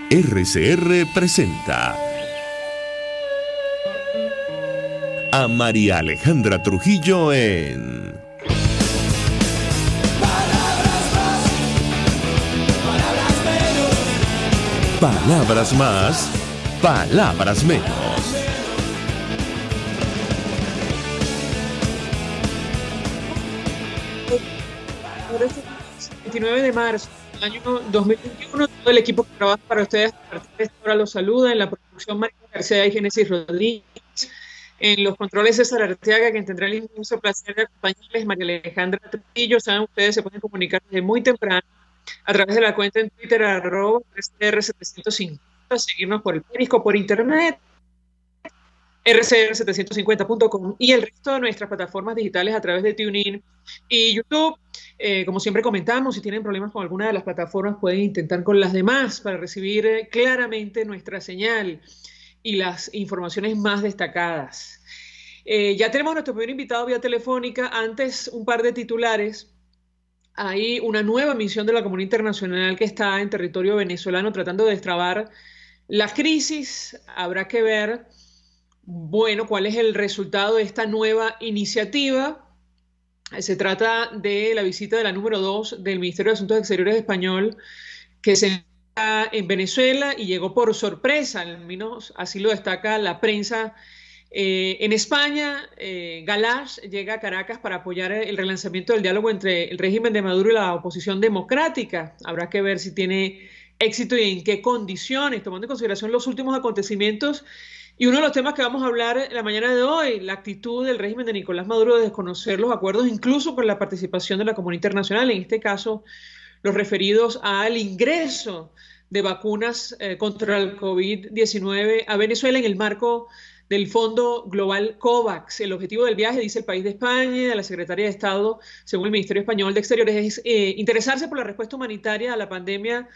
RCR presenta a María Alejandra Trujillo en Palabras más, palabras menos. Ahora es el 29 de marzo del año 2021. Todo el equipo que trabaja para ustedes a partir de esta hora los saluda. En la producción, María García y Génesis Rodríguez. En los controles, César Arteaga, quien tendrá el inmenso placer de acompañarles, María Alejandra Trujillo. Saben, ustedes se pueden comunicar desde muy temprano a través de la cuenta en Twitter, @RCR750, seguirnos por el Periscope, por internet, rcr750.com y el resto de nuestras plataformas digitales a través de TuneIn y YouTube. Como siempre comentamos, si tienen problemas con alguna de las plataformas, pueden intentar con las demás para recibir claramente nuestra señal y las informaciones más destacadas. Ya tenemos a nuestro primer invitado vía telefónica. Antes, un par de titulares. Hay una nueva misión de la comunidad internacional que está en territorio venezolano tratando de destrabar la crisis. Habrá que ver, bueno, cuál es el resultado de esta nueva iniciativa. Se trata de la visita de la número 2 del Ministerio de Asuntos Exteriores español, que se encuentra en Venezuela y llegó por sorpresa, al menos así lo destaca la prensa. En España, Galash llega a Caracas para apoyar el relanzamiento del diálogo entre el régimen de Maduro y la oposición democrática. Habrá que ver si tiene éxito y en qué condiciones, tomando en consideración los últimos acontecimientos. Y uno de los temas que vamos a hablar en la mañana de hoy, la actitud del régimen de Nicolás Maduro de desconocer los acuerdos, incluso con la participación de la comunidad internacional, en este caso los referidos al ingreso de vacunas contra el COVID-19 a Venezuela en el marco del Fondo Global COVAX. El objetivo del viaje, dice el país de España, de la Secretaría de Estado, según el Ministerio Español de Exteriores, es interesarse por la respuesta humanitaria a la pandemia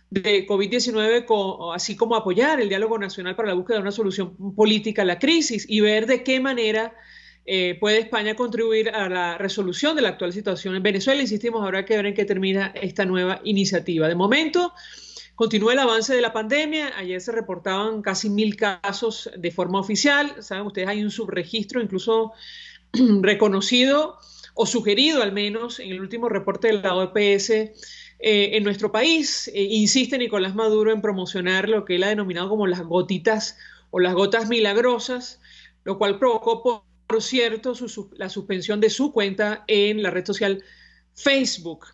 de COVID-19, así como apoyar el diálogo nacional para la búsqueda de una solución política a la crisis y ver de qué manera puede España contribuir a la resolución de la actual situación en Venezuela. Insistimos, habrá que ver en qué termina esta nueva iniciativa. De momento, continúa el avance de la pandemia. Ayer se reportaban casi 1.000 casos de forma oficial. Saben ustedes, hay un subregistro incluso reconocido o sugerido al menos en el último reporte de la OPS en nuestro país. Insiste Nicolás Maduro en promocionar lo que él ha denominado como las gotitas o las gotas milagrosas, lo cual provocó, por cierto, la suspensión de su cuenta en la red social Facebook.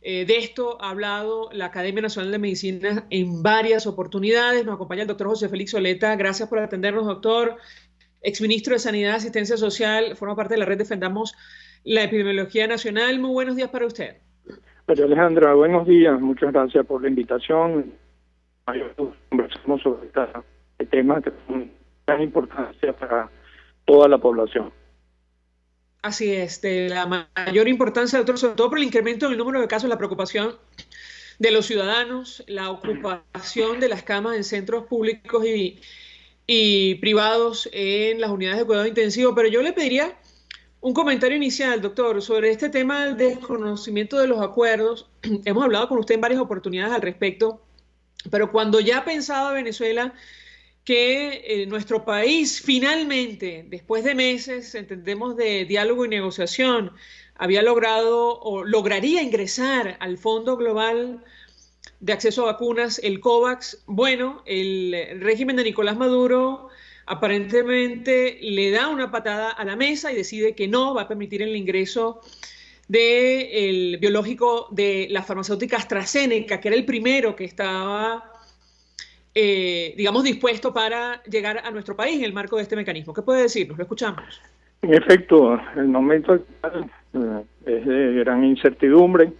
De esto ha hablado la Academia Nacional de Medicina en varias oportunidades. Nos acompaña el doctor José Félix Oleta. Gracias por atendernos, doctor. Exministro de Sanidad y Asistencia Social, forma parte de la red Defendamos la Epidemiología Nacional. Muy buenos días para usted. María Alejandra, buenos días. Muchas gracias por la invitación. Conversamos sobre este tema que es de gran importancia para toda la población. Así es, de la mayor importancia, doctor, sobre todo por el incremento del número de casos, la preocupación de los ciudadanos, la ocupación de las camas en centros públicos y privados en las unidades de cuidado intensivo. Pero yo le pediría un comentario inicial, doctor, sobre este tema del desconocimiento de los acuerdos. Hemos hablado con usted en varias oportunidades al respecto, pero cuando ya pensaba Venezuela que nuestro país finalmente, después de meses, entendemos, de diálogo y negociación, había logrado o lograría ingresar al Fondo Global de Acceso a Vacunas, el COVAX, bueno, el régimen de Nicolás Maduro aparentemente le da una patada a la mesa y decide que no va a permitir el ingreso del biológico de la farmacéutica AstraZeneca, que era el primero que estaba digamos, dispuesto para llegar a nuestro país en el marco de este mecanismo. ¿Qué puede decirnos? Lo escuchamos. En efecto, el momento actual es de gran incertidumbre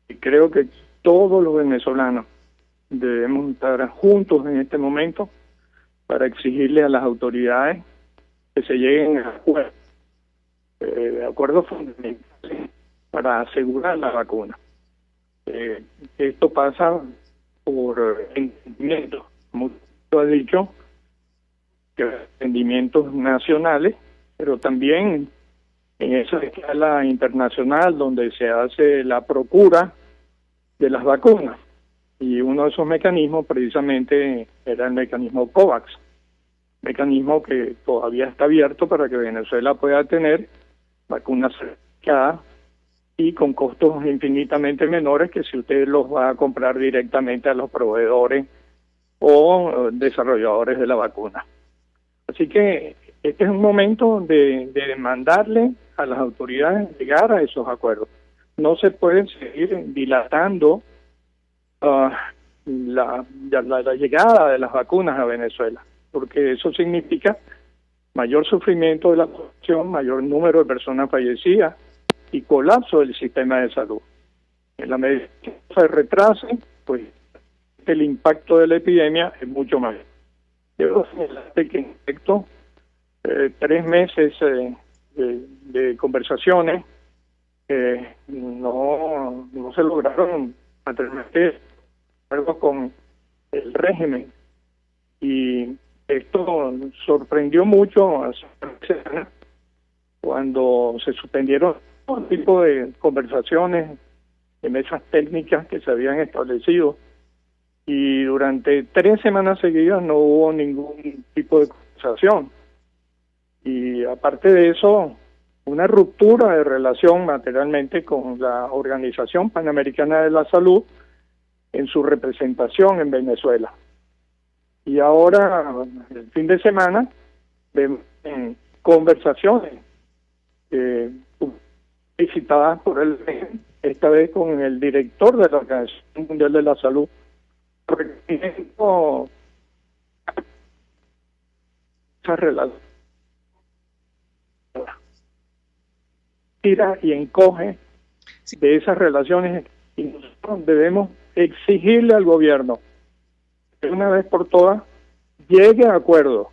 y creo que todos los venezolanos debemos estar juntos en este momento para exigirle a las autoridades que se lleguen a acuerdos fundamentales para asegurar la vacuna. Esto pasa por entendimientos, como tú has dicho, que entendimientos nacionales, pero también en esa escala internacional donde se hace la procura de las vacunas. Y uno de esos mecanismos precisamente era el mecanismo COVAX, mecanismo que todavía está abierto para que Venezuela pueda tener vacunas certificadas y con costos infinitamente menores que si usted los va a comprar directamente a los proveedores o desarrolladores de la vacuna. Así que este es un momento de demandarle a las autoridades llegar a esos acuerdos. No se puede seguir dilatando la llegada de las vacunas a Venezuela, porque eso significa mayor sufrimiento de la población, mayor número de personas fallecidas y colapso del sistema de salud. En la medida que se retrase, pues el impacto de la epidemia es mucho mayor. Debo señalarte que en efecto 3 meses de conversaciones no se lograron materialmente algo con el régimen, y esto sorprendió mucho hace una semana cuando se suspendieron todo tipo de conversaciones de mesas técnicas que se habían establecido, y durante 3 semanas seguidas no hubo ningún tipo de conversación. Y aparte de eso, una ruptura de relación materialmente con la Organización Panamericana de la Salud en su representación en Venezuela. Y ahora, el fin de semana, vemos conversaciones visitadas por el régimen, esta vez con el director de la Organización Mundial de la Salud, requiriendo esa relación. Tira y encoge de esas relaciones, y nosotros debemos exigirle al gobierno que una vez por todas llegue a acuerdo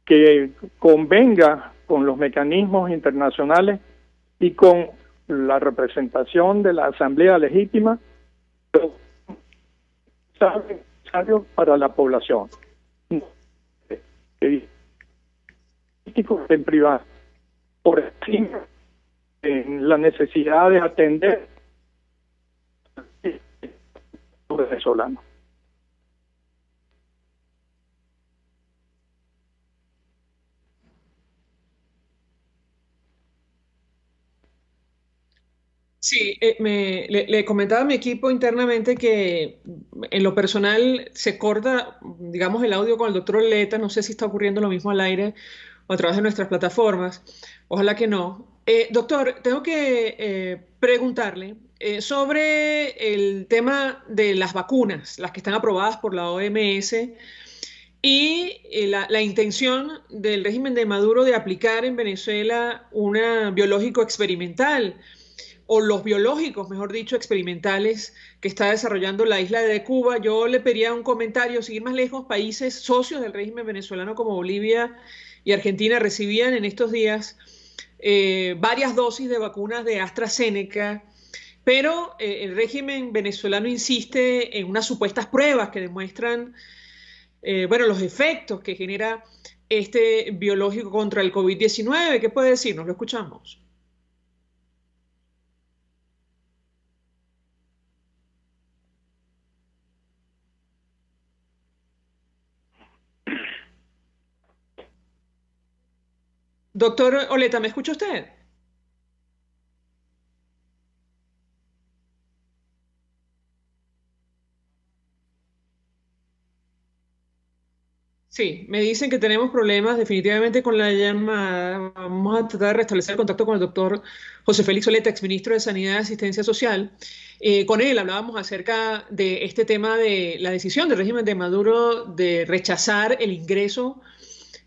que convenga con los mecanismos internacionales y con la representación de la Asamblea Legítima necesario para la población. Políticos en privado, por encima en la necesidad de atender a los venezolanos. Sí, le comentaba a mi equipo internamente que en lo personal se corta, digamos, el audio con el doctor Oleta. No sé si está ocurriendo lo mismo al aire o a través de nuestras plataformas. Ojalá que no. Doctor, tengo que preguntarle sobre el tema de las vacunas, las que están aprobadas por la OMS, y la intención del régimen de Maduro de aplicar en Venezuela un biológico experimental, o los biológicos, mejor dicho, experimentales que está desarrollando la isla de Cuba. Yo le pediría un comentario, seguir más lejos. Países socios del régimen venezolano como Bolivia y Argentina recibían en estos días varias dosis de vacunas de AstraZeneca, pero el régimen venezolano insiste en unas supuestas pruebas que demuestran los efectos que genera este biológico contra el COVID-19. ¿Qué puede decirnos? Lo escuchamos. Doctor Oleta, ¿me escucha usted? Sí, me dicen que tenemos problemas definitivamente con la llamada. Vamos a tratar de restablecer el contacto con el doctor José Félix Oleta, exministro de Sanidad y Asistencia Social. Con él hablábamos acerca de este tema de la decisión del régimen de Maduro de rechazar el ingreso,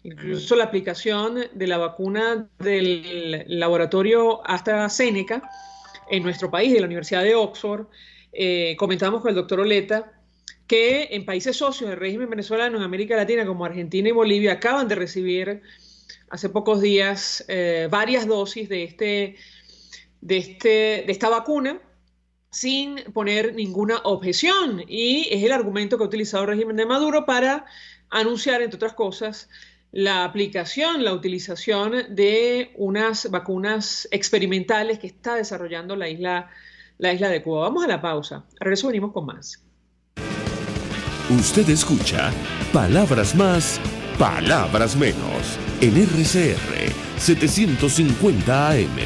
incluso la aplicación de la vacuna del laboratorio AstraZeneca en nuestro país, de la Universidad de Oxford. Comentamos con el doctor Oleta que en países socios del régimen venezolano en América Latina, como Argentina y Bolivia, acaban de recibir hace pocos días varias dosis de esta vacuna sin poner ninguna objeción. Y es el argumento que ha utilizado el régimen de Maduro para anunciar, entre otras cosas, la aplicación, la utilización de unas vacunas experimentales que está desarrollando la isla la isla de Cuba. Vamos a la pausa. A regreso venimos con más. Usted escucha Palabras Más, Palabras Menos en RCR 750 AM.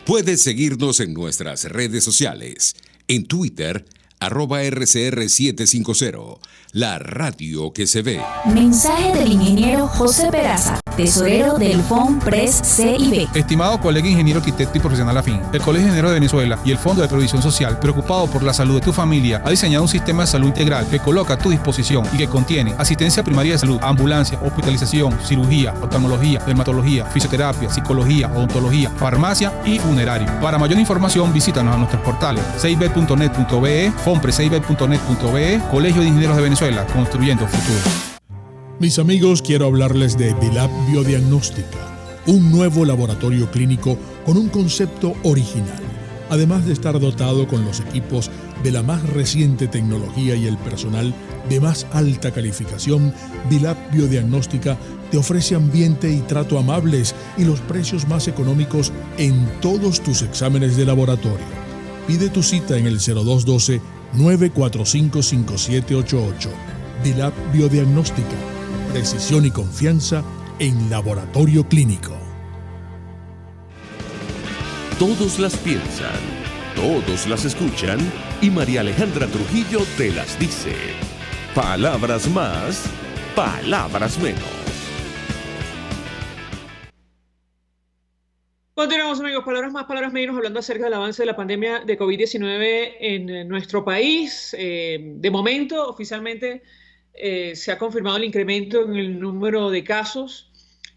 Puedes seguirnos en nuestras redes sociales. En Twitter, @RCR750, la radio que se ve. Mensaje del ingeniero José Peraza, tesorero del FONPRES CIB. Estimado colega ingeniero, arquitecto y profesional afín, el Colegio de Ingenieros de Venezuela y el Fondo de Previsión Social, preocupado por la salud de tu familia, ha diseñado un sistema de salud integral que coloca a tu disposición y que contiene asistencia primaria de salud, ambulancia, hospitalización, cirugía, oftalmología, dermatología, fisioterapia, psicología, odontología, farmacia y funerario. Para mayor información, visítanos a nuestros portales cib.net.be, fonprescib.net.be, Colegio de Ingenieros de Venezuela, construyendo futuro. Mis amigos, quiero hablarles de Vilap Biodiagnóstica, un nuevo laboratorio clínico con un concepto original. Además de estar dotado con los equipos de la más reciente tecnología y el personal de más alta calificación, Vilap Biodiagnóstica te ofrece ambiente y trato amables y los precios más económicos en todos tus exámenes de laboratorio. Pide tu cita en el 0212-945-5788. Vilap Biodiagnóstica. Precisión y confianza en laboratorio clínico. Todos las piensan, todos las escuchan y María Alejandra Trujillo te las dice. Palabras más, palabras menos. Continuamos, amigos, palabras más, palabras menos, hablando acerca del avance de la pandemia de COVID-19 en nuestro país. De momento, oficialmente, se ha confirmado el incremento en el número de casos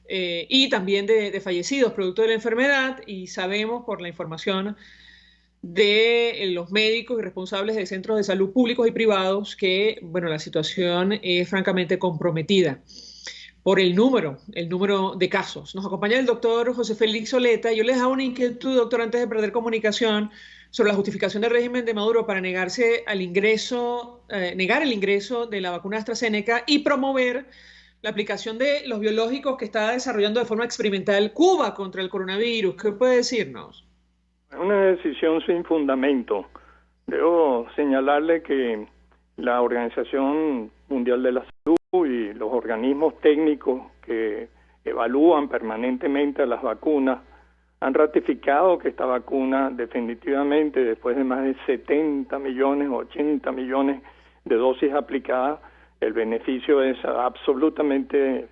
y también de fallecidos producto de la enfermedad, y sabemos por la información de los médicos y responsables de centros de salud públicos y privados que, bueno, la situación es francamente comprometida por el número de casos. Nos acompaña el doctor José Félix Oleta. Yo les hago una inquietud, doctor, antes de perder comunicación, sobre la justificación del régimen de Maduro para negar el ingreso de la vacuna AstraZeneca y promover la aplicación de los biológicos que está desarrollando de forma experimental Cuba contra el coronavirus. ¿Qué puede decirnos? Una decisión sin fundamento. Debo señalarle que la Organización Mundial de la Salud y los organismos técnicos que evalúan permanentemente a las vacunas han ratificado que esta vacuna definitivamente, después de más de 70 millones, 80 millones de dosis aplicadas, el beneficio es absolutamente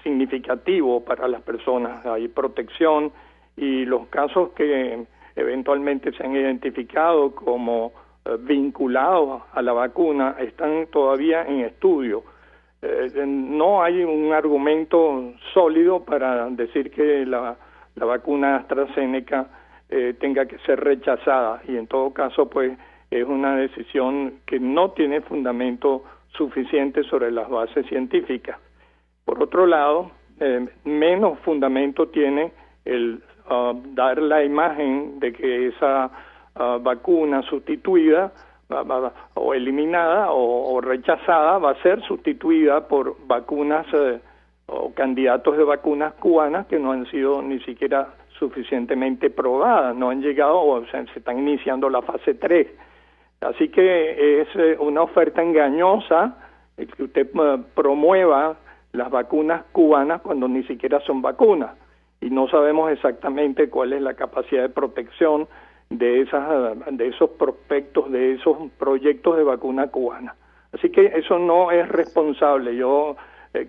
significativo para las personas. Hay protección y los casos que eventualmente se han identificado como vinculados a la vacuna están todavía en estudio. No hay un argumento sólido para decir que la vacuna AstraZeneca tenga que ser rechazada, y en todo caso pues es una decisión que no tiene fundamento suficiente sobre las bases científicas. Por otro lado, menos fundamento tiene el dar la imagen de que esa vacuna sustituida o eliminada o rechazada va a ser sustituida por vacunas o candidatos de vacunas cubanas que no han sido ni siquiera suficientemente probadas, no han llegado, o sea, se están iniciando la fase 3. Así que es una oferta engañosa que usted promueva las vacunas cubanas cuando ni siquiera son vacunas, y no sabemos exactamente cuál es la capacidad de protección de esos prospectos, de esos proyectos de vacuna cubana. Así que eso no es responsable. Yo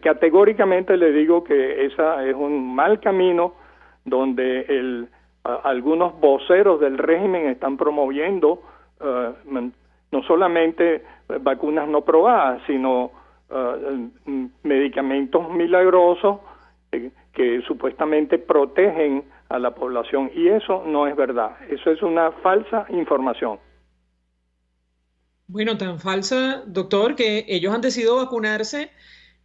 categóricamente le digo que esa es un mal camino donde algunos voceros del régimen están promoviendo no solamente vacunas no probadas, sino medicamentos milagrosos que supuestamente protegen a la población, y eso no es verdad. Eso es una falsa información. Bueno, tan falsa, doctor, que ellos han decidido vacunarse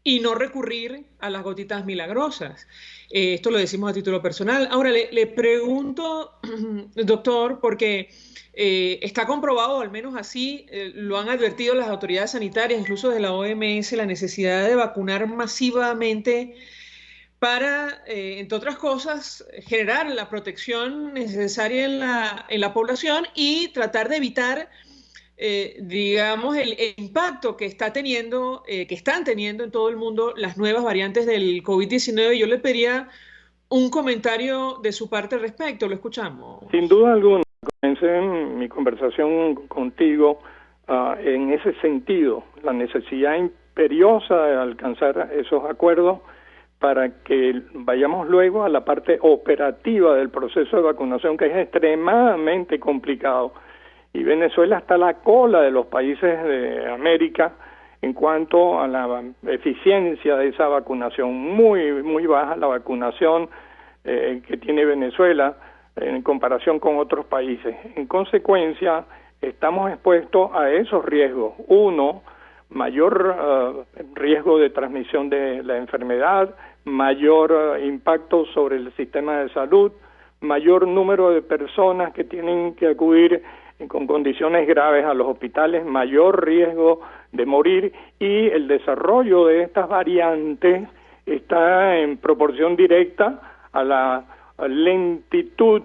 y no recurrir a las gotitas milagrosas. Esto lo decimos a título personal. Ahora, le pregunto, doctor, porque está comprobado, al menos así lo han advertido las autoridades sanitarias, incluso de la OMS, la necesidad de vacunar masivamente para, entre otras cosas, generar la protección necesaria en la población y tratar de evitar, digamos, el impacto que están teniendo en todo el mundo las nuevas variantes del COVID-19. Yo le pediría un comentario de su parte al respecto. Lo escuchamos. Sin duda alguna, comencé mi conversación contigo en ese sentido, la necesidad imperiosa de alcanzar esos acuerdos para que vayamos luego a la parte operativa del proceso de vacunación, que es extremadamente complicado. Y Venezuela está a la cola de los países de América en cuanto a la eficiencia de esa vacunación. Muy baja la vacunación que tiene Venezuela en comparación con otros países. En consecuencia, estamos expuestos a esos riesgos. Uno, mayor riesgo de transmisión de la enfermedad, mayor impacto sobre el sistema de salud, mayor número de personas que tienen que acudir con condiciones graves a los hospitales, mayor riesgo de morir, y el desarrollo de estas variantes está en proporción directa a la lentitud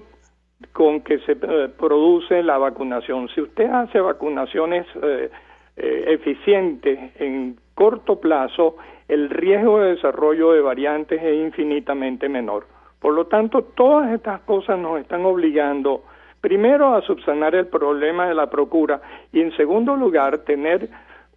con que se produce la vacunación. Si usted hace vacunaciones eficientes en corto plazo, el riesgo de desarrollo de variantes es infinitamente menor. Por lo tanto, todas estas cosas nos están obligando, primero, a subsanar el problema de la procura y, en segundo lugar, tener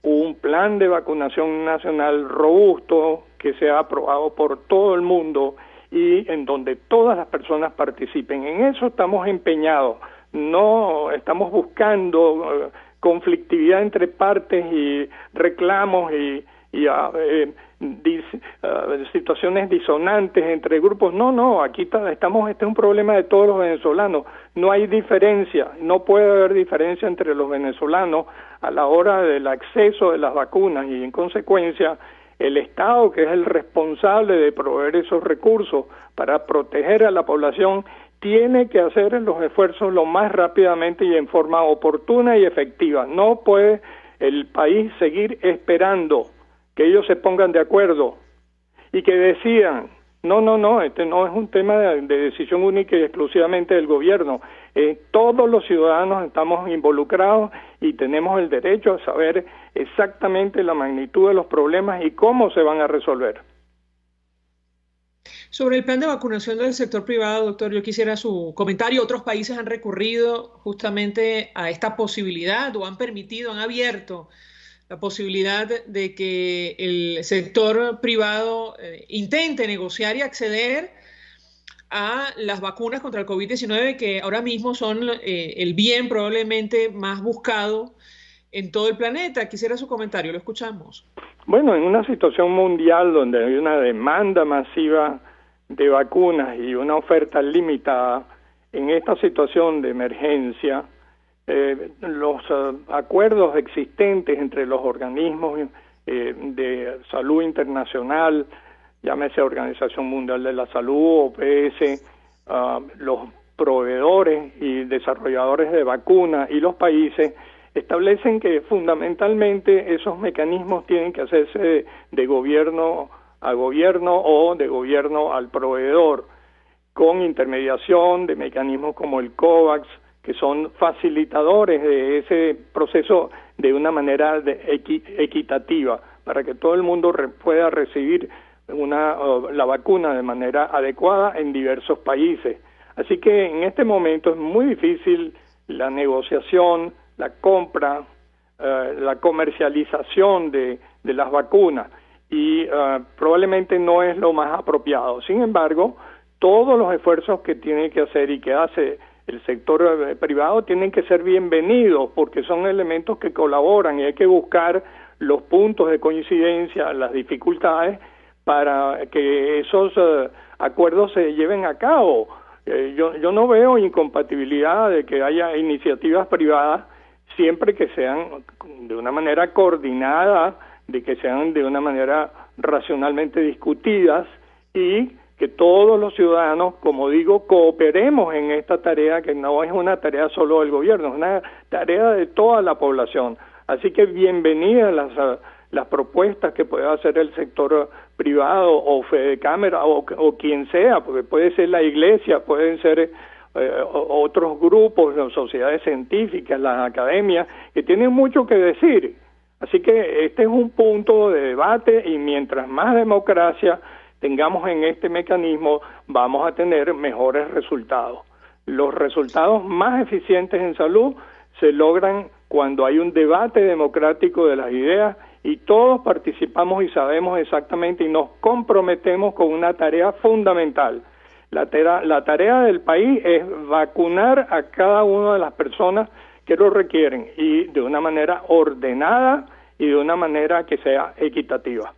un plan de vacunación nacional robusto que sea aprobado por todo el mundo y en donde todas las personas participen. En eso estamos empeñados. No estamos buscando conflictividad entre partes y reclamos y situaciones disonantes entre grupos. No, aquí estamos, este es un problema de todos los venezolanos. No hay diferencia, no puede haber diferencia entre los venezolanos a la hora del acceso de las vacunas, y en consecuencia el Estado, que es el responsable de proveer esos recursos para proteger a la población, tiene que hacer los esfuerzos lo más rápidamente y en forma oportuna y efectiva. No puede el país seguir esperando que ellos se pongan de acuerdo y que decidan. No, este no es un tema de decisión única y exclusivamente del gobierno. Todos los ciudadanos estamos involucrados y tenemos el derecho a saber exactamente la magnitud de los problemas y cómo se van a resolver. Sobre el plan de vacunación del sector privado, doctor, yo quisiera su comentario. Otros países han recurrido justamente a esta posibilidad o han permitido, han abierto la posibilidad de que el sector privado intente negociar y acceder a las vacunas contra el COVID-19, que ahora mismo son el bien probablemente más buscado en todo el planeta. Quisiera su comentario, lo escuchamos. Bueno, en una situación mundial donde hay una demanda masiva de vacunas y una oferta limitada, en esta situación de emergencia, los acuerdos existentes entre los organismos de salud internacional, llámese Organización Mundial de la Salud, OPS, los proveedores y desarrolladores de vacunas y los países, establecen que fundamentalmente esos mecanismos tienen que hacerse de gobierno a gobierno o de gobierno al proveedor, con intermediación de mecanismos como el COVAX, que son facilitadores de ese proceso de una manera equitativa, para que todo el mundo pueda recibir la vacuna de manera adecuada en diversos países. Así que en este momento es muy difícil la negociación, la compra, la comercialización de las vacunas, y probablemente no es lo más apropiado. Sin embargo, todos los esfuerzos que tiene que hacer y que hace el sector privado tienen que ser bienvenidos, porque son elementos que colaboran y hay que buscar los puntos de coincidencia, las dificultades, para que esos acuerdos se lleven a cabo. Yo no veo incompatibilidad de que haya iniciativas privadas, siempre que sean de una manera coordinada, de que sean de una manera racionalmente discutidas, y que todos los ciudadanos, como digo, cooperemos en esta tarea, que no es una tarea solo del gobierno, es una tarea de toda la población. Así que bienvenidas las propuestas que pueda hacer el sector privado o Fedecámara o quien sea, porque puede ser la iglesia, pueden ser otros grupos, las sociedades científicas, las academias, que tienen mucho que decir. Así que este es un punto de debate y mientras más democracia tengamos en este mecanismo, vamos a tener mejores resultados. Los resultados más eficientes en salud se logran cuando hay un debate democrático de las ideas y todos participamos y sabemos exactamente y nos comprometemos con una tarea fundamental. La tarea del país es vacunar a cada una de las personas que lo requieren y de una manera ordenada y de una manera que sea equitativa.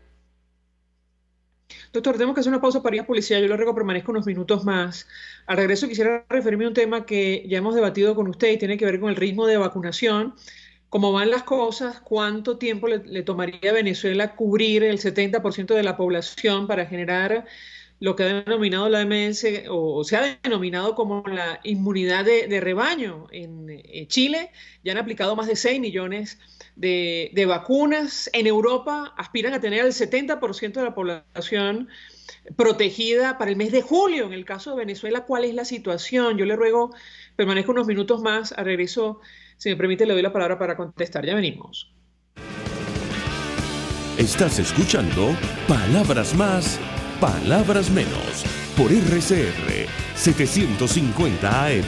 Doctor, tenemos que hacer una pausa para ir a publicidad. Yo le ruego que permanezca unos minutos más. Al regreso quisiera referirme a un tema que ya hemos debatido con usted y tiene que ver con el ritmo de vacunación. ¿Cómo van las cosas? ¿Cuánto tiempo le tomaría a Venezuela cubrir el 70% de la población para generar lo que ha denominado la OMS o se ha denominado como la inmunidad de rebaño? En Chile ya han aplicado más de 6 millones de vacunas. En Europa aspiran a tener el 70% de la población protegida para el mes de julio. En el caso de Venezuela, ¿cuál es la situación? Yo le ruego permanezca unos minutos más. Al regreso, si me permite, le doy la palabra para contestar. Ya venimos. Estás escuchando Palabras Más, Palabras Menos, por RCR 750 AM.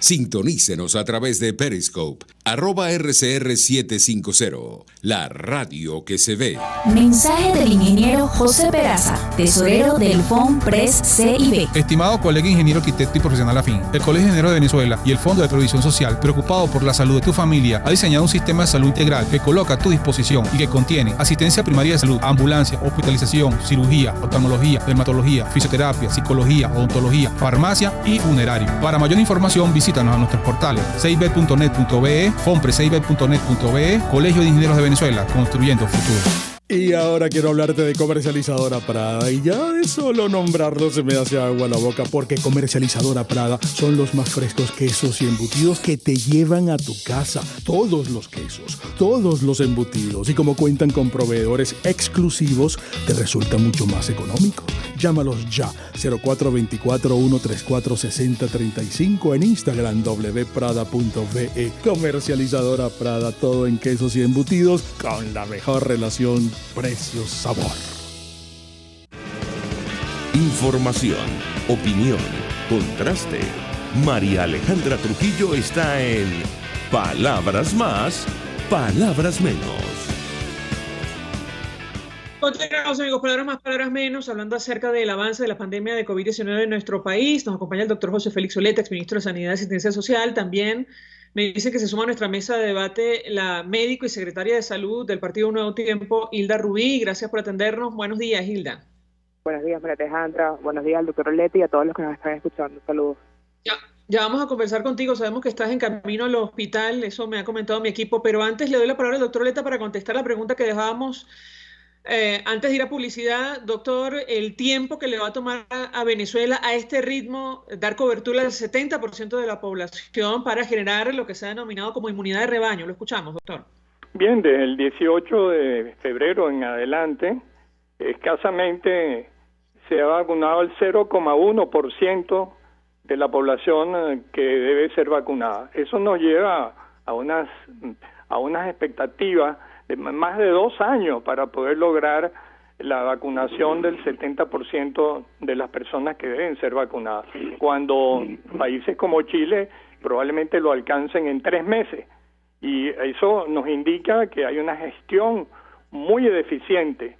Sintonícenos a través de Periscope, @RCR750, la radio que se ve. Mensaje del ingeniero José Peraza, tesorero del FONPRES CIB. Estimado colega ingeniero, arquitecto y profesional afín, el Colegio de Ingenieros de Venezuela y el Fondo de Previsión Social, preocupado por la salud de tu familia, ha diseñado un sistema de salud integral que coloca a tu disposición y que contiene asistencia primaria de salud, ambulancia, hospitalización, cirugía, oftalmología, dermatología, fisioterapia, psicología, odontología, farmacia y funerario. Para mayor información, visítanos a nuestros portales cib.net.be, fonprescib.net.be, Colegio de Ingenieros de Venezuela, construyendo futuro. Y ahora quiero hablarte de Comercializadora Prada, y ya de solo nombrarlo se me hace agua la boca, porque Comercializadora Prada son los más frescos quesos y embutidos que te llevan a tu casa. Todos los quesos, todos los embutidos, y como cuentan con proveedores exclusivos, te resulta mucho más económico. Llámalos ya, 0424-134-6035, en Instagram wprada.ve. Comercializadora Prada, todo en quesos y embutidos con la mejor relación precio-sabor. Información, opinión, contraste. María Alejandra Trujillo está en Palabras Más, Palabras Menos. Continuamos, amigos, palabras más, palabras menos, hablando acerca del avance de la pandemia de COVID-19 en nuestro país. Nos acompaña el doctor José Félix Oleta, exministro de Sanidad y Asistencia Social. También me dice que se suma a nuestra mesa de debate la médico y secretaria de Salud del Partido Nuevo Tiempo, Hilda Rubí. Gracias por atendernos. Buenos días, Hilda. Buenos días, María Alejandra. Buenos días al doctor Oleta y a todos los que nos están escuchando. Saludos. Ya vamos a conversar contigo. Sabemos que estás en camino al hospital, eso me ha comentado mi equipo, pero antes le doy la palabra al doctor Oleta para contestar la pregunta que dejábamos antes de ir a publicidad. Doctor, el tiempo que le va a tomar a Venezuela a este ritmo dar cobertura al 70% de la población para generar lo que se ha denominado como inmunidad de rebaño. Lo escuchamos, doctor. Bien, desde el 18 de febrero en adelante, escasamente se ha vacunado el 0,1% de la población que debe ser vacunada. Eso nos lleva a unas expectativas de más de 2 años para poder lograr la vacunación del 70% de las personas que deben ser vacunadas, cuando países como Chile probablemente lo alcancen en 3 meses. Y eso nos indica que hay una gestión muy deficiente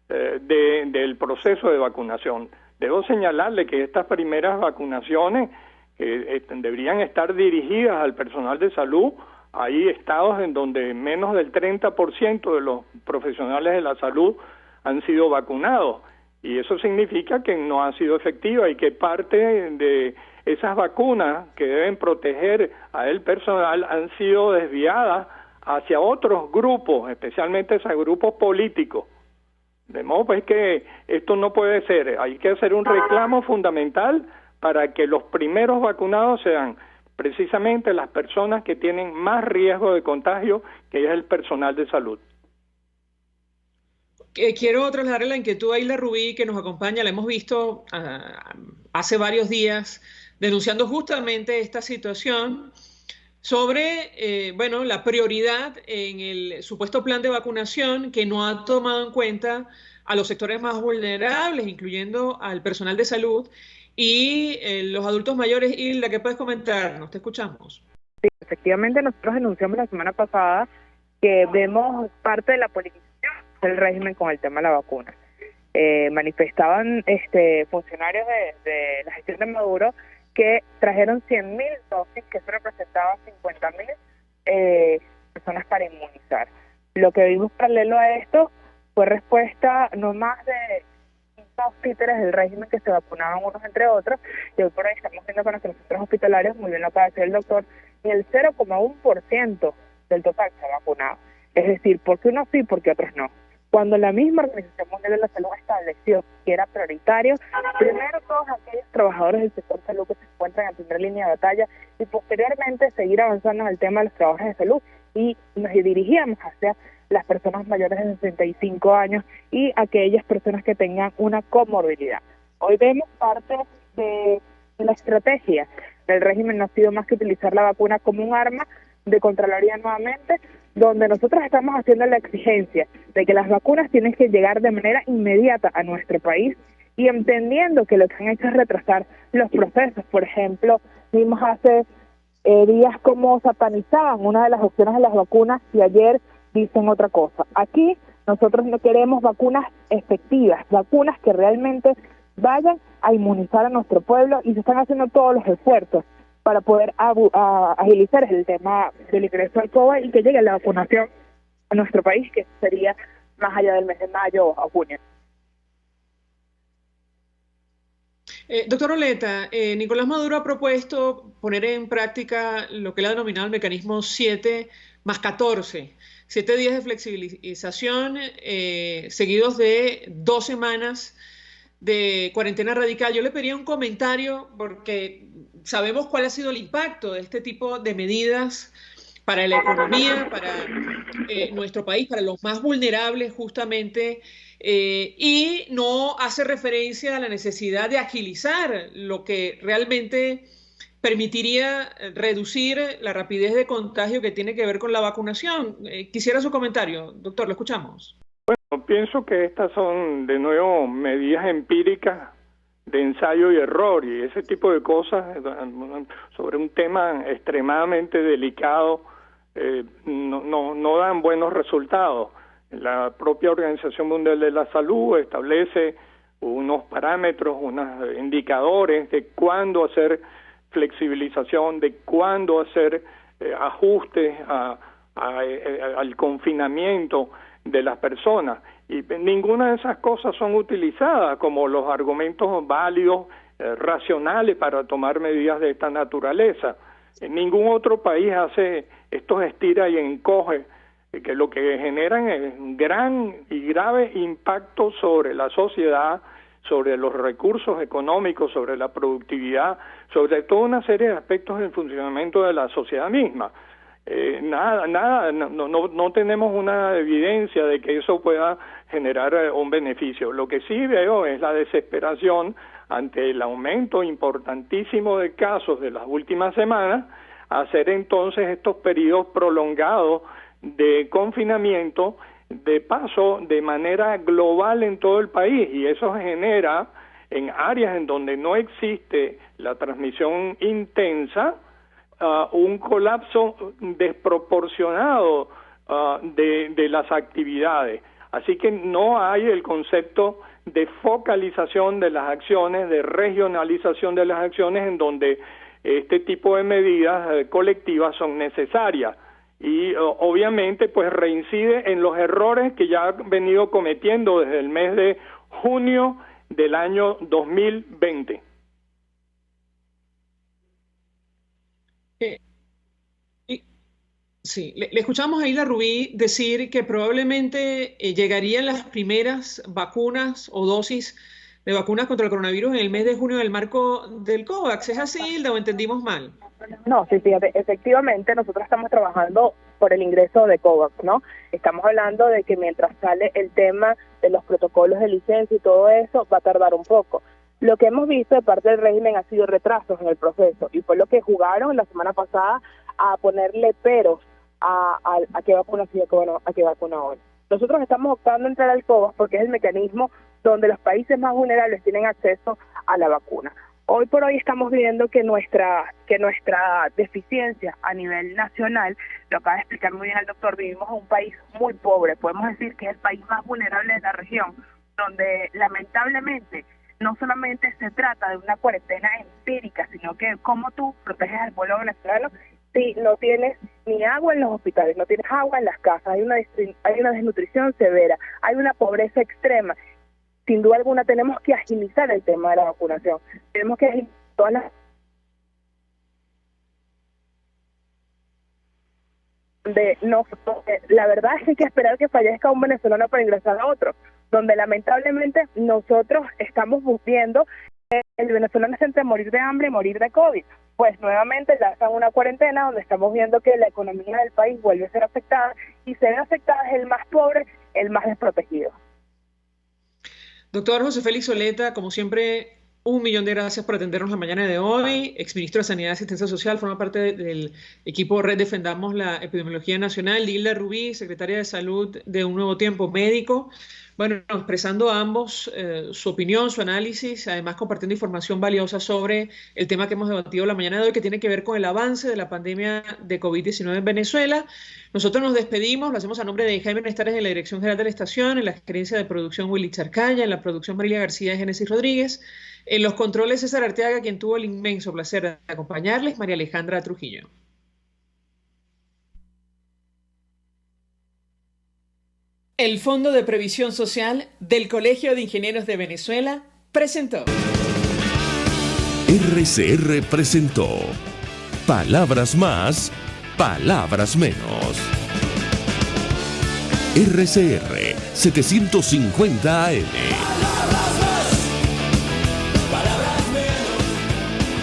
del proceso de vacunación. Debo señalarle que estas primeras vacunaciones deberían estar dirigidas al personal de salud. Hay estados en donde menos del 30% de los profesionales de la salud han sido vacunados, y eso significa que no ha sido efectiva y que parte de esas vacunas que deben proteger al personal han sido desviadas hacia otros grupos, especialmente esos grupos políticos. De modo pues que esto no puede ser. Hay que hacer un reclamo fundamental para que los primeros vacunados sean precisamente las personas que tienen más riesgo de contagio, que es el personal de salud. Quiero trasladarle la inquietud a Hilda Rubí, que nos acompaña, la hemos visto hace varios días denunciando justamente esta situación sobre la prioridad en el supuesto plan de vacunación que no ha tomado en cuenta a los sectores más vulnerables, incluyendo al personal de salud y los adultos mayores. Hilda, ¿qué puedes comentarnos? Te escuchamos. Sí, efectivamente, nosotros denunciamos la semana pasada que vemos parte de la politización del régimen con el tema de la vacuna. Manifestaban funcionarios de la gestión de Maduro que trajeron 100.000 dosis, que eso representaba 50.000 personas para inmunizar. Lo que vimos paralelo a esto fue respuesta no más de 5 títeres del régimen que se vacunaban unos entre otros, y hoy por hoy estamos viendo con nuestros centros hospitalarios, muy bien lo acaba de decir el doctor, ni el 0,1% del total se ha vacunado. Es decir, ¿por qué unos sí, por qué otros no? Cuando la misma Organización Mundial de la Salud estableció que era prioritario, primero todos aquellos trabajadores del sector salud que se encuentran en primera línea de batalla, y posteriormente seguir avanzando en el tema de los trabajadores de salud, y nos dirigíamos hacia las personas mayores de 65 años y aquellas personas que tengan una comorbilidad. Hoy vemos parte de la estrategia del régimen, no ha sido más que utilizar la vacuna como un arma de Contraloría nuevamente, donde nosotros estamos haciendo la exigencia de que las vacunas tienen que llegar de manera inmediata a nuestro país, y entendiendo que lo que han hecho es retrasar los procesos. Por ejemplo, vimos hace días cómo satanizaban una de las opciones de las vacunas y ayer dicen otra cosa. Aquí nosotros no queremos vacunas efectivas, vacunas que realmente vayan a inmunizar a nuestro pueblo, y se están haciendo todos los esfuerzos para poder agilizar el tema del ingreso al COVID y que llegue la vacunación a nuestro país, que sería más allá del mes de mayo o junio. Doctor Oleta, Nicolás Maduro ha propuesto poner en práctica lo que él ha denominado el mecanismo 7+14, 7 días de flexibilización seguidos de 2 semanas de cuarentena radical. Yo le pediría un comentario porque sabemos cuál ha sido el impacto de este tipo de medidas para la economía, para nuestro país, para los más vulnerables justamente, y no hace referencia a la necesidad de agilizar lo que realmente permitiría reducir la rapidez de contagio que tiene que ver con la vacunación. Quisiera su comentario, doctor, lo escuchamos. Bueno, pienso que estas son de nuevo medidas empíricas de ensayo y error, y ese tipo de cosas sobre un tema extremadamente delicado no dan buenos resultados. La propia Organización Mundial de la Salud establece unos parámetros, unos indicadores de cuándo hacer flexibilización, de cuándo hacer ajustes al confinamiento de las personas, y ninguna de esas cosas son utilizadas como los argumentos válidos, racionales para tomar medidas de esta naturaleza. En ningún otro país hace estos estira y encoge, que lo que generan es un gran y grave impacto sobre la sociedad, sobre los recursos económicos, sobre la productividad, sobre toda una serie de aspectos del funcionamiento de la sociedad misma. No tenemos una evidencia de que eso pueda generar un beneficio. Lo que sí veo es la desesperación ante el aumento importantísimo de casos de las últimas semanas, hacer entonces estos periodos prolongados de confinamiento, de paso de manera global en todo el país, y eso genera en áreas en donde no existe la transmisión intensa un colapso desproporcionado de las actividades. Así que no hay el concepto de focalización de las acciones, de regionalización de las acciones, en donde este tipo de medidas colectivas son necesarias. Y obviamente pues reincide en los errores que ya han venido cometiendo desde el mes de junio del año 2020. Sí, le escuchamos a Hilda Rubí decir que probablemente llegarían las primeras vacunas o dosis de vacunas contra el coronavirus en el mes de junio en el marco del COVAX. ¿Es así, Hilda, o entendimos mal? No, sí, fíjate, efectivamente nosotros estamos trabajando por el ingreso de COVAX, ¿no? Estamos hablando de que mientras sale el tema de los protocolos de licencia y todo eso, va a tardar un poco. Lo que hemos visto de parte del régimen ha sido retrasos en el proceso, y fue lo que jugaron la semana pasada a ponerle peros a qué vacuna sí, a qué vacuna hoy. Nosotros estamos optando a entrar al COVAX porque es el mecanismo donde los países más vulnerables tienen acceso a la vacuna. Hoy por hoy estamos viendo que nuestra deficiencia a nivel nacional, lo acaba de explicar muy bien el doctor, vivimos en un país muy pobre, podemos decir que es el país más vulnerable de la región, donde lamentablemente no solamente se trata de una cuarentena empírica, sino que cómo tú proteges al pueblo venezolano si no tienes ni agua en los hospitales, no tienes agua en las casas, hay una desnutrición severa, hay una pobreza extrema. Sin duda alguna tenemos que agilizar el tema de la vacunación. Tenemos que agilizar todas las... la verdad es que hay que esperar que fallezca un venezolano para ingresar a otro, donde lamentablemente nosotros estamos viendo que el venezolano es entre morir de hambre y morir de COVID. Pues nuevamente lanzan una cuarentena donde estamos viendo que la economía del país vuelve a ser afectada, y ser afectada es el más pobre, el más desprotegido. Doctor José Félix Oleta, como siempre, 1.000.000 de gracias por atendernos la mañana de hoy. Exministro de Sanidad y Asistencia Social, forma parte del equipo Red Defendamos la Epidemiología Nacional. Hilda Rubí, secretaria de Salud de Un Nuevo Tiempo, médico. Bueno, expresando a ambos su opinión, su análisis, además compartiendo información valiosa sobre el tema que hemos debatido la mañana de hoy, que tiene que ver con el avance de la pandemia de COVID-19 en Venezuela. Nosotros nos despedimos, lo hacemos a nombre de Jaime Nestares en la Dirección General de la Estación, en la gerencia de producción Willy Charcaya, en la producción Marilia García y Génesis Rodríguez, en los controles César Arteaga, quien tuvo el inmenso placer de acompañarles, María Alejandra Trujillo. El Fondo de Previsión Social del Colegio de Ingenieros de Venezuela presentó. RCR presentó Palabras Más, Palabras Menos. RCR 750 AM.